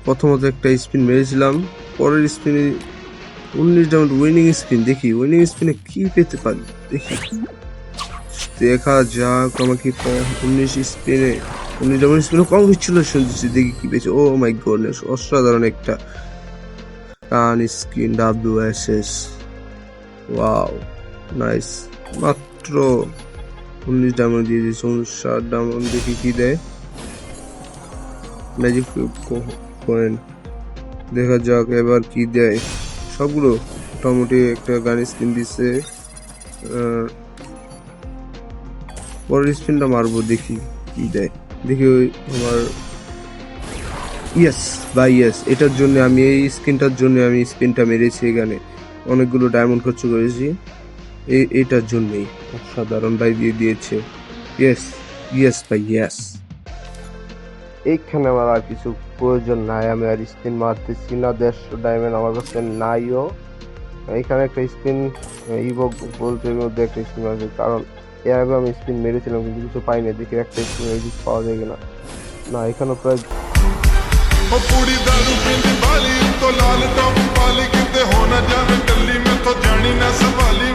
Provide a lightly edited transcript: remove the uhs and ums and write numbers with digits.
প্রথমত একটা স্পিন মেরেছিলাম, পরের স্পিনে 19 ডায়মন্ড উইনিং স্পিন। দেখি উইনিং স্পিনে কি পেতে পারি, দেখি দেখা যাক। আমাকে 19 ডায়মন্ড স্পিনে কম হচ্ছিল শুনছি, দেখি কি পেয়েছে। ও মাই গডনেস, অসাধারণ একটা টান স্কিন WSS। ওয়াও নাইস, মাত্র 19 ডায়মন্ড দিয়ে দিয়েছে। 59 ডায়মন্ড, দেখি কি দেয়। ম্যাজিক কয়েন, দেখা যাক এবার কি দেয়। সবগুলো মোটামুটি একটা গান স্কিন দিচ্ছে। পরের স্পিনটা মারবো, দেখি কি দেয়। দেখি ওই আমার ইয়েস ভাই ইয়েস, এটার জন্য আমি এই স্কিনটার জন্য আমি স্পিনটা মেরেছি। এখানে অনেকগুলো ডায়মন্ড খরচ করেছি এইটার জন্যই। অসাধারণ ভাই দিয়ে দিয়েছে। ইয়েস ইয়েস ভাই ইয়েস। এইখানে আমার আর কিছু প্রয়োজন নাই, আমি আর স্পিন মারতেছি না। 150 ডায়মন্ড আমার কাছে নাইও। এইখানে একটা স্পিন ইভোক বলতে মধ্যে একটা স্পিন আছে, কারণ এর আগে আমি স্পিন মেরেছিলাম কিন্তু কিছু পাইনি। দেখি একটা স্পিন পাওয়া যায় কিনা। না, এখানে প্রায় पूरी दारू पींदी बाली तो लाल टॉप वाली किते होना जाने गली में तो जानी ना संभाली।